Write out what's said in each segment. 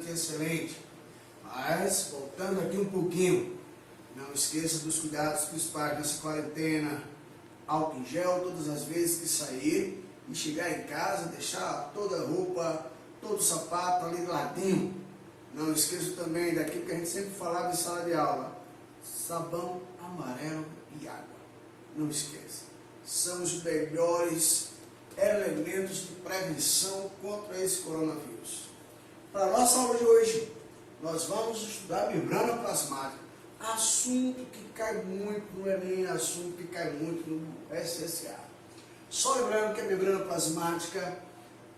bastante excelente. Mas, voltando aqui um pouquinho, não esqueça dos cuidados principais nessa quarentena. Álcool em gel todas as vezes que sair e chegar em casa, deixar toda a roupa, todo o sapato ali ladinho. Não esqueça também daquilo que a gente sempre falava em sala de aula: sabão amarelo e água. Não esqueça, são os melhores elementos de prevenção contra esse coronavírus. Para a nossa aula de hoje, nós vamos estudar membrana plasmática, assunto que cai muito no Enem, assunto que cai muito no SSA. Só lembrando que a membrana plasmática,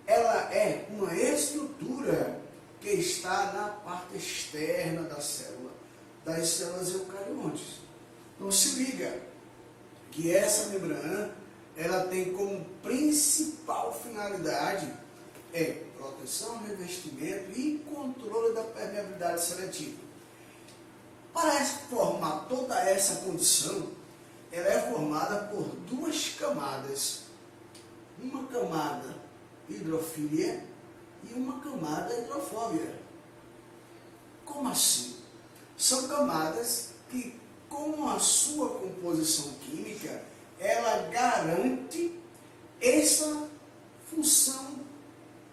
ela é uma estrutura que está na parte externa da célula, das células eucariontes. Então se liga que essa membrana, ela tem como principal finalidade proteção, revestimento e controle da permeabilidade seletiva. Para formar toda essa condição, ela é formada por duas camadas. Uma camada hidrofília e uma camada hidrofóbia. Como assim? São camadas que, com a sua composição química, ela garante essa função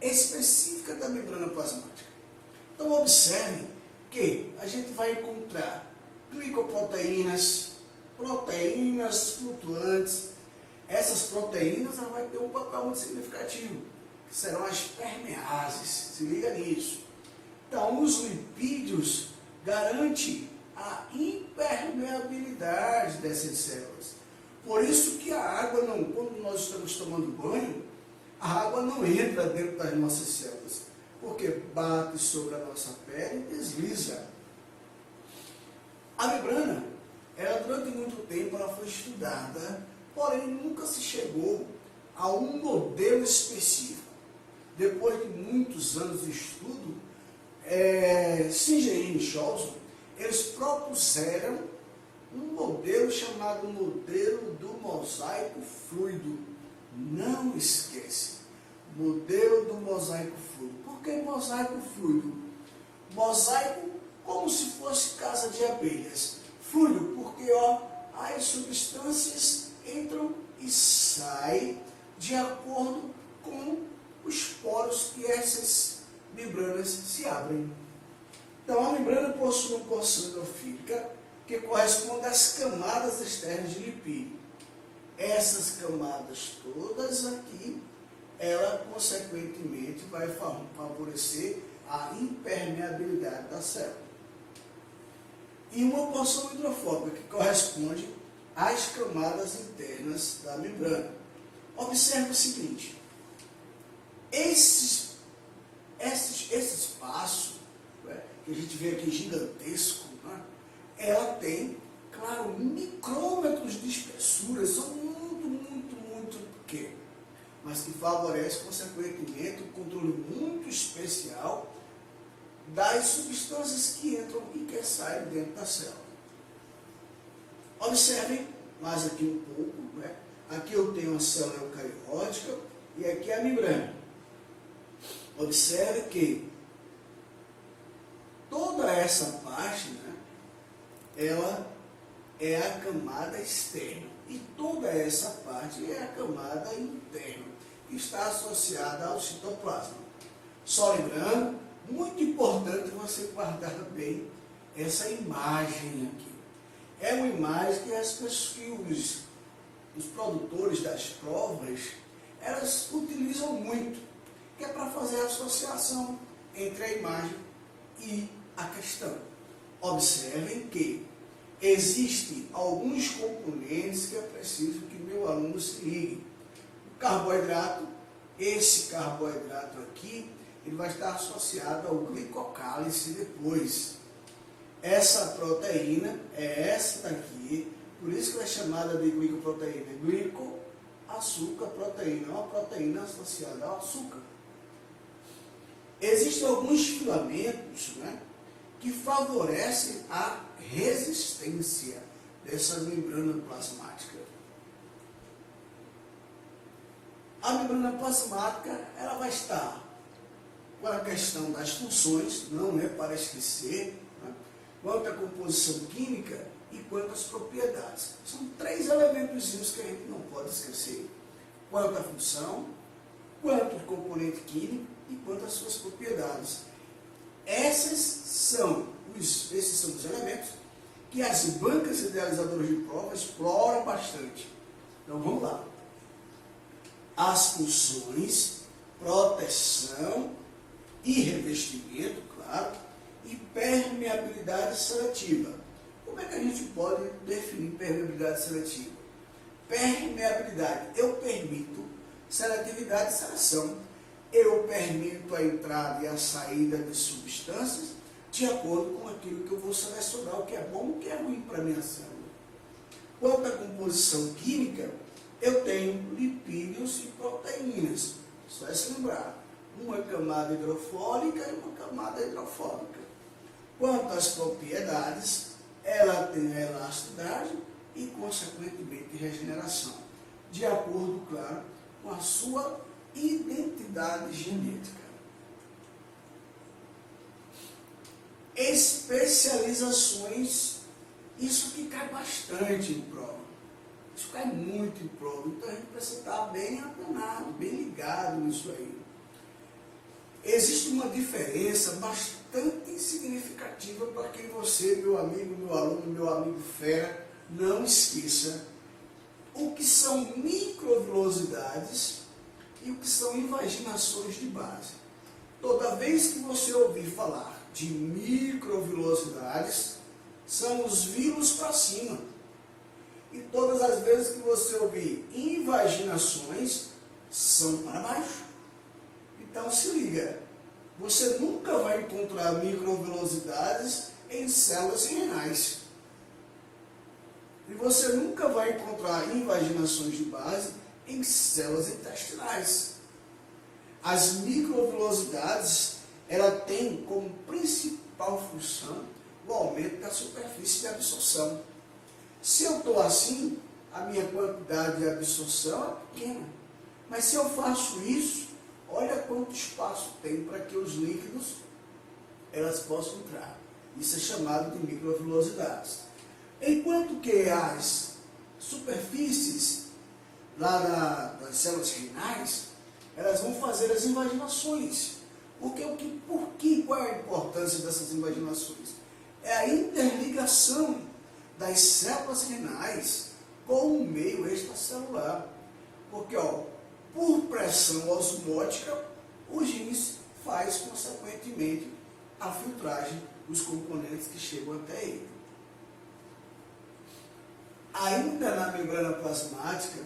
específica da membrana plasmática. Então observe que a gente vai encontrar glicoproteínas, proteínas flutuantes. Essas proteínas vão ter um papel muito significativo, que serão as permeases. Se liga nisso. Então os lipídios garantem a impermeabilidade dessas células. Por isso que a água não, quando nós estamos tomando banho, a água não entra dentro das nossas células, porque bate sobre a nossa pele e desliza. A membrana, ela durante muito tempo ela foi estudada, porém nunca se chegou a um modelo específico. Depois de muitos anos de estudo, Singer e Scholz, eles propuseram um modelo chamado modelo do mosaico fluido. Não esquece, modelo do mosaico fluido. Por que mosaico fluido? Mosaico como se fosse casa de abelhas. Fluido porque as substâncias entram e saem de acordo com os poros que essas membranas se abrem. Então a membrana possui uma porção hidrofílica que corresponde às camadas externas de lipídio. Essas camadas todas aqui, ela consequentemente vai favorecer a impermeabilidade da célula. E uma porção hidrofóbica que corresponde às camadas internas da membrana. Observe o seguinte: esse espaço, que a gente vê aqui gigantesco, ela tem, claro, micrômetros de espessura, são muito pequenos, mas que favorece, consequentemente, um controle muito especial das substâncias que entram e que saem dentro da célula. Observem mais aqui um pouco, aqui eu tenho a célula eucariótica e aqui a membrana. Observe que toda essa parte, ela é a camada externa e toda essa parte é a camada interna, que está associada ao citoplasma. Só lembrando, muito importante você guardar bem essa imagem aqui. É uma imagem que os produtores das provas, elas utilizam muito, que é para fazer a associação entre a imagem e a questão. Observem que existem alguns componentes que é preciso que meu aluno se ligue. O carboidrato, esse carboidrato aqui, ele vai estar associado ao glicocálice depois. Essa proteína é essa daqui, por isso que ela é chamada de glicoproteína. Glico, açúcar, proteína, uma proteína associada ao açúcar. Existem alguns filamentos, que favorecem a resistência dessa membrana plasmática. A membrana plasmática, ela vai estar com a questão das funções, não é para esquecer, né? Quanto à composição química e quanto às propriedades. São 3 elementos que a gente não pode esquecer. Quanto à função, quanto ao componente químico e quanto às suas propriedades. Esses são os elementos que as bancas idealizadoras de prova exploram bastante. Então vamos lá. As funções, proteção e revestimento, claro, e permeabilidade seletiva. Como é que a gente pode definir permeabilidade seletiva? Permeabilidade, eu permito. Seletividade e seleção, eu permito a entrada e a saída de substâncias de acordo com aquilo que eu vou selecionar, o que é bom e o que é ruim para a minha célula. Quanto à composição química, eu tenho lipídios e proteínas. Só é se lembrar, uma camada hidrofólica e uma camada hidrofóbica. Quanto às propriedades, ela tem a elasticidade e, consequentemente, regeneração, de acordo, claro, com a sua identidade genética. Especializações, isso que cai bastante em prova. Isso cai muito em prova. Então a gente precisa estar bem antenado, bem ligado nisso aí. Existe uma diferença bastante significativa para que você, meu amigo, meu aluno, meu amigo fera, não esqueça o que são microvilosidades e o que são invaginações de base. Toda vez que você ouvir falar de microvilosidades, são os vírus para cima. E todas as vezes que você ouvir invaginações, são para baixo. Então se liga, você nunca vai encontrar microvilosidades em células renais. E você nunca vai encontrar invaginações de base em células intestinais. As microvilosidades, ela tem como principal função o aumento da superfície de absorção. Se eu estou assim, a minha quantidade de absorção é pequena. Mas se eu faço isso, olha quanto espaço tem para que os líquidos elas possam entrar. Isso é chamado de microvilosidades. Enquanto que as superfícies lá das células renais, elas vão fazer as invaginações. Qual é a importância dessas invaginações? É a interligação das células renais com o meio extracelular. Porque, por pressão osmótica, o rins faz, consequentemente, a filtragem dos componentes que chegam até ele. Ainda na membrana plasmática,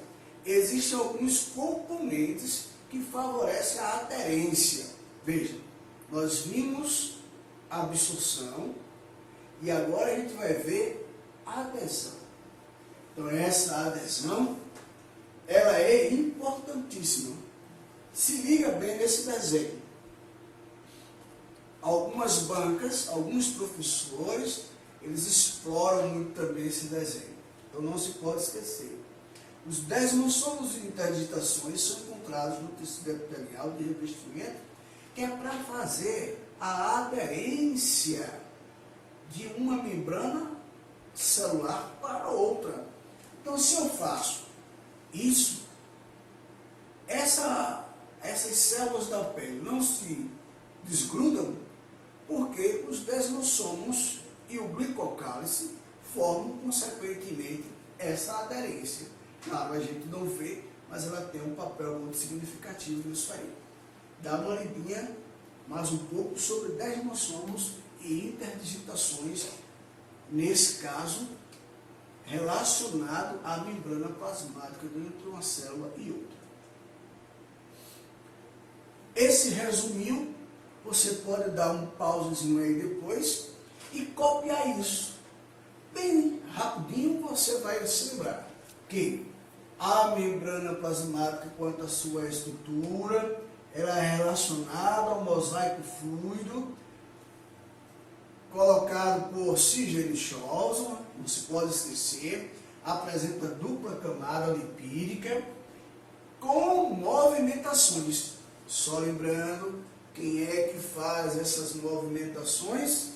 existem alguns componentes que favorecem a aderência. Veja, nós vimos a absorção e agora a gente vai ver a adesão. Então essa adesão, ela é importantíssima. Se liga bem nesse desenho. Algumas bancas, alguns professores, eles exploram muito também esse desenho. Então não se pode esquecer. Os desmossomos e interdigitações são encontrados no tecido epitelial de revestimento, que é para fazer a aderência de uma membrana celular para outra. Então, se eu faço isso, essas células da pele não se desgrudam, porque os desmossomos e o glicocálice formam, consequentemente, essa aderência. Claro, a gente não vê, mas ela tem um papel muito significativo nisso aí. Dá uma lidinha mais um pouco sobre desmossomos e interdigitações, nesse caso, relacionado à membrana plasmática entre uma célula e outra. Esse resuminho, você pode dar um pausezinho aí depois e copiar isso. Bem rapidinho você vai se lembrar que a membrana plasmática, quanto à sua estrutura, ela é relacionada ao mosaico fluido colocado por C.G. Scholzmann, não se pode esquecer, apresenta dupla camada lipídica com movimentações. Só lembrando Quem é que faz essas movimentações?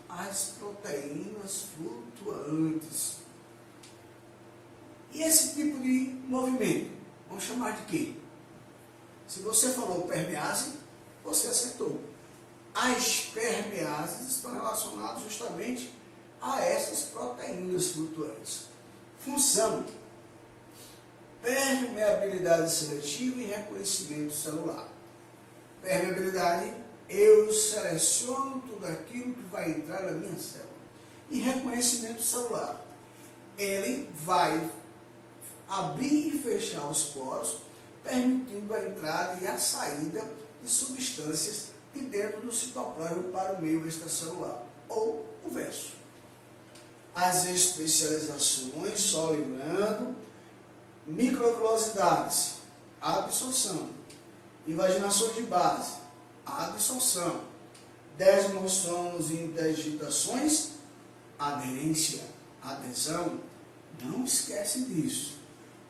As proteínas flutuantes. E esse tipo de movimento, vamos chamar de quê? Se você falou permease, você acertou. As permeases estão relacionadas justamente a essas proteínas flutuantes. Função: permeabilidade seletiva e reconhecimento celular. Permeabilidade: eu seleciono tudo aquilo que vai entrar na minha célula. E reconhecimento celular: ele vai abrir e fechar os poros, permitindo a entrada e a saída de substâncias de dentro do citoplasma para o meio extracelular, ou o verso. As especializações, só lembrando: microvilosidades, absorção; invaginações de base, absorção; desmossomos e interdigitações, aderência, adesão. Não esquece disso,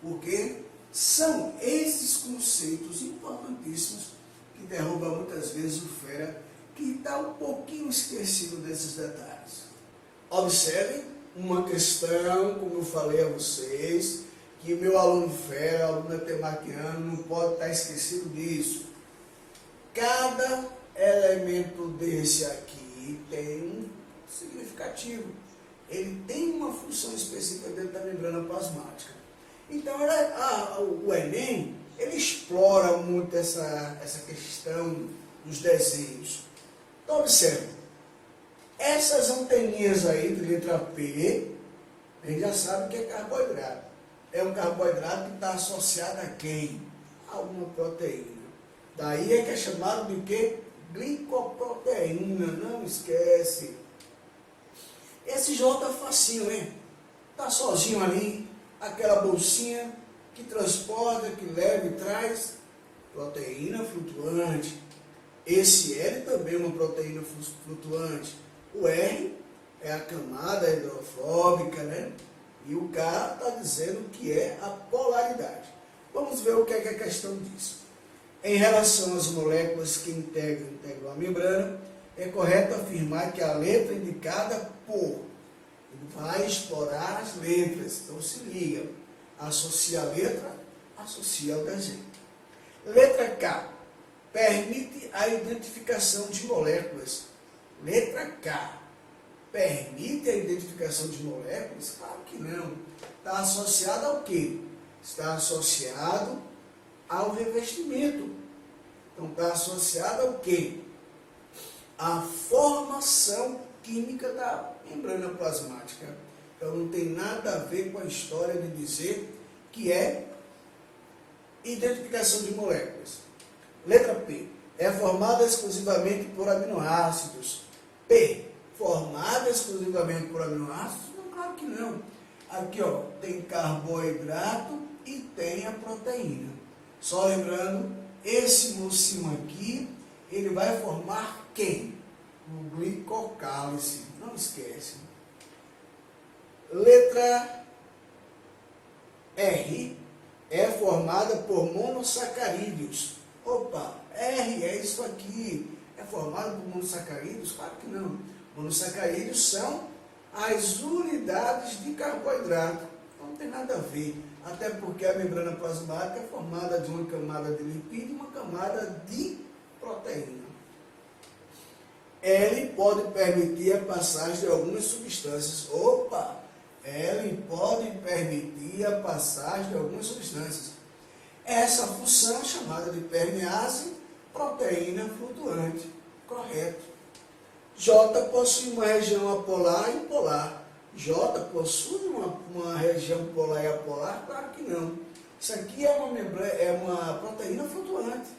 porque são esses conceitos importantíssimos que derrubam muitas vezes o fera, que está um pouquinho esquecido desses detalhes. Observem uma questão, como eu falei a vocês, que o meu aluno fera, aluno temaquiano, não pode estar esquecido disso. Cada elemento desse aqui tem um significativo. Ele tem uma função específica dentro da membrana plasmática. Então, o Enem, ele explora muito essa questão dos desenhos. Então, observe. Essas anteninhas aí de letra P, a gente já sabe que é carboidrato. É um carboidrato que está associado a quem? A uma proteína. Daí é que é chamado de quê? Glicoproteína, não esquece. Esse J é facinho, hein? Está sozinho ali, aquela bolsinha que transporta, que leva e traz proteína flutuante. Esse L também é uma proteína flutuante. O R é a camada hidrofóbica, né? E o K está dizendo que é a polaridade. Vamos ver o que é que a questão diz. Em relação às moléculas que integram a membrana, é correto afirmar que a letra indicada por, ele vai explorar as letras, então se liga, associa a letra, associa ao desenho. Letra K, permite a identificação de moléculas. Letra K, permite a identificação de moléculas? Claro que não. Está associado ao quê? Está associado ao revestimento. Então está associado ao quê? A formação química da membrana plasmática. Então não tem nada a ver com a história de dizer que é identificação de moléculas. Letra P, é formada exclusivamente por aminoácidos. P, formada exclusivamente por aminoácidos? Não, claro que não. Aqui, ó, tem carboidrato e tem a proteína. Só lembrando, esse mocinho aqui, ele vai formar quem? O glicocálice. Não esquece. Letra R, é formada por monossacarídeos. Opa, R é isso aqui. É formado por monossacarídeos? Claro que não. Monossacarídeos são as unidades de carboidrato. Não tem nada a ver. Até porque a membrana plasmática é formada de uma camada de lipídio e uma camada de proteína. Ele pode permitir a passagem de algumas substâncias. Opa! Ele pode permitir a passagem de algumas substâncias. Essa função é chamada de permease, proteína flutuante. Correto. J possui uma região apolar e polar. J possui uma região polar e apolar? Claro que não. Isso aqui é uma proteína flutuante.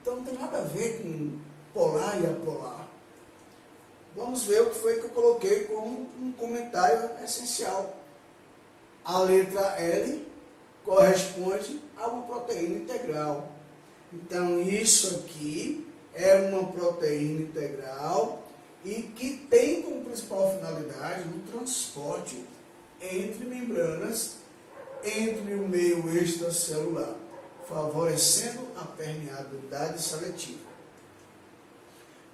Então não tem nada a ver com polar e apolar. Vamos ver o que foi que eu coloquei como um comentário essencial. A letra L corresponde a uma proteína integral. Então isso aqui é uma proteína integral e que tem como principal finalidade o transporte entre membranas, entre o meio extracelular, favorecendo a permeabilidade seletiva.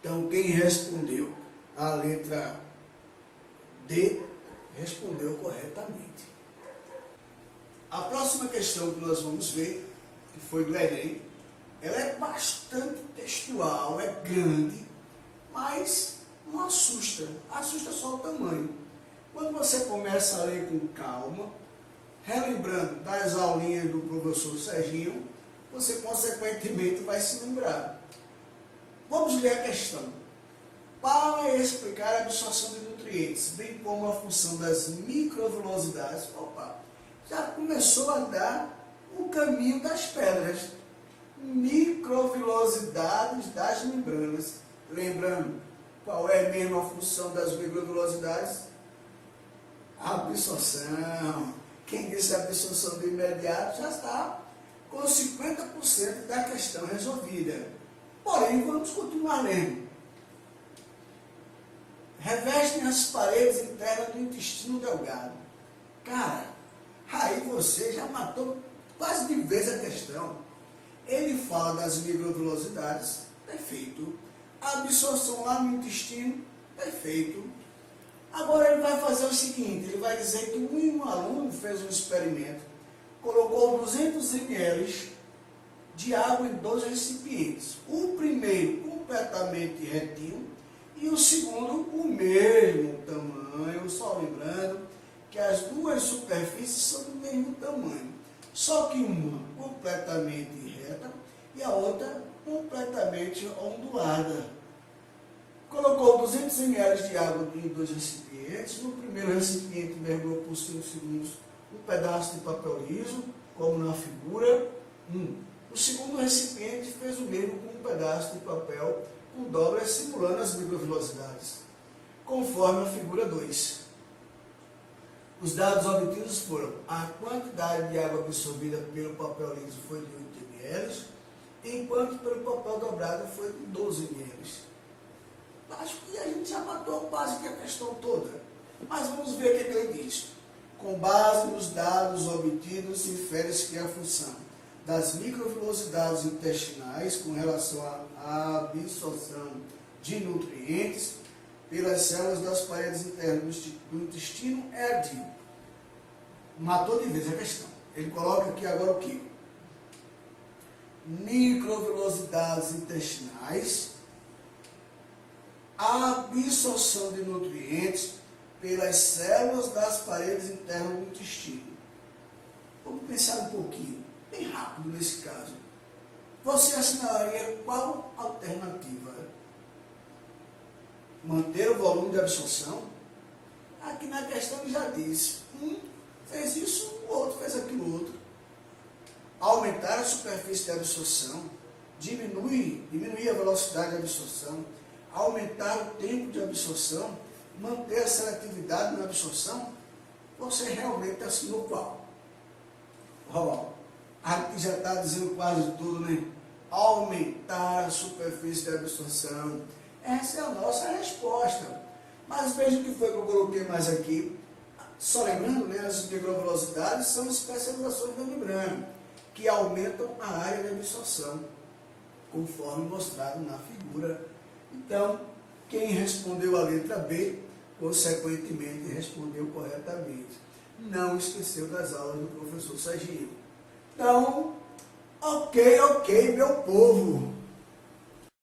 Então, quem respondeu a letra D, respondeu corretamente. A próxima questão que nós vamos ver, que foi do Enem, ela é bastante textual, é grande, mas não assusta. Assusta só o tamanho. Quando você começa a ler com calma, relembrando das aulinhas do professor Serginho, você consequentemente vai se lembrar. Vamos ler a questão. Para explicar a absorção de nutrientes, bem como a função das microvelocidades, já começou a dar o caminho das pedras. Microvelocidades das membranas. Lembrando, qual é mesmo a função das microvelocidades? Absorção. Quem disse absorção de imediato já está com 50% da questão resolvida. Porém, vamos continuar lendo. Revestem as paredes internas do intestino delgado. Cara, aí você já matou quase de vez a questão. Ele fala das microvelocidades, perfeito. A absorção lá no intestino, perfeito. Agora ele vai fazer o seguinte, ele vai dizer que um aluno fez um experimento, colocou 200 ml de água em 2 recipientes. O primeiro completamente retinho e o segundo o mesmo tamanho, só lembrando que as duas superfícies são do mesmo tamanho, só que uma completamente reta e a outra completamente ondulada. Colocou 200 ml de água em 2 recipientes. No primeiro recipiente mergulhou por 5 segundos um pedaço de papel liso, como na figura 1. O segundo recipiente fez o mesmo com um pedaço de papel com dobras simulando as microvelocidades, conforme a figura 2. Os dados obtidos foram: a quantidade de água absorvida pelo papel liso foi de 8 ml, enquanto pelo papel dobrado foi de 12 ml. Acho que a gente já matou quase que a questão toda. Mas vamos ver o que ele diz. Com base nos dados obtidos, infere-se que a função das microvelocidades intestinais com relação à absorção de nutrientes pelas células das paredes internas do intestino é a de... Matou de vez a questão. Ele coloca aqui agora o quê? Microvelocidades intestinais, a absorção de nutrientes pelas células das paredes internas do intestino. Vamos pensar um pouquinho, bem rápido nesse caso. Você assinalaria qual alternativa? Manter o volume de absorção? Aqui na questão ele já disse, um fez isso, o outro fez aquilo outro. Aumentar a superfície de absorção, diminuir a velocidade de absorção, aumentar o tempo de absorção, manter a seletividade na absorção. Você realmente assinou qual? Aqui já está dizendo quase tudo, né? Aumentar a superfície de absorção. Essa é a nossa resposta. Mas veja o que foi que eu coloquei mais aqui. Só lembrando, né, as microvelocidades são especializações da membrana, que aumentam a área de absorção, conforme mostrado na figura. Então, quem respondeu a letra B, consequentemente respondeu corretamente. Não esqueceu das aulas do professor Serginho. Então, ok, meu povo.